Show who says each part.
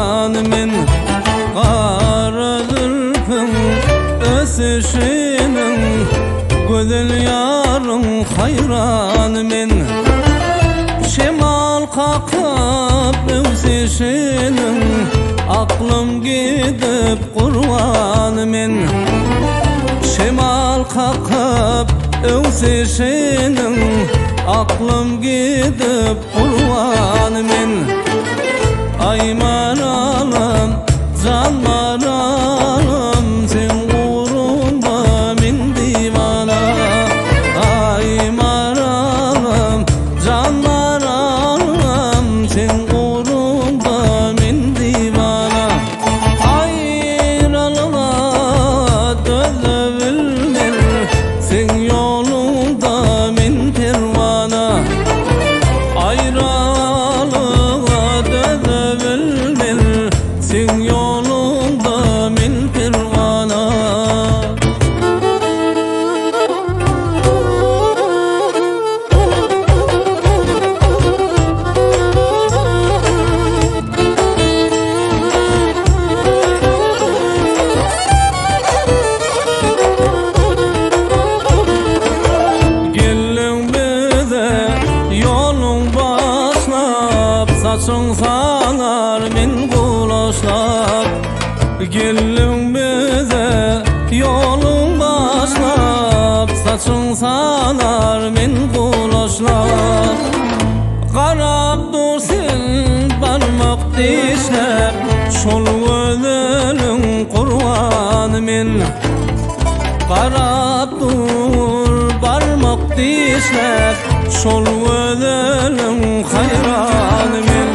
Speaker 1: hayran men. Qara zülfün ösüşünün gözül yarın hayran men. Şemal kakıp ösüşünün aklım gidip kurban men. Şemal kakıp ösüşünün aklım gidip kurban men. Ay maralım, can maralım, sen uğrunda min divana. Ay maralım, can maralım, sen uğrunda min divana. Ayrılığa dözübilmem, sen yolunda min pervana. Ayrılığa dözübilmem, sen yolunda min pervana. Gelin bize yolun başlap, saçın sanar min kulaşlap. Gelin bize yolun başlap, saçın sanar min kulaşlap. Qarab dursun barmaq dişlep, şol gözülün qurban men. Qarab dur barmaq dişlep, şol gözülün hayran men.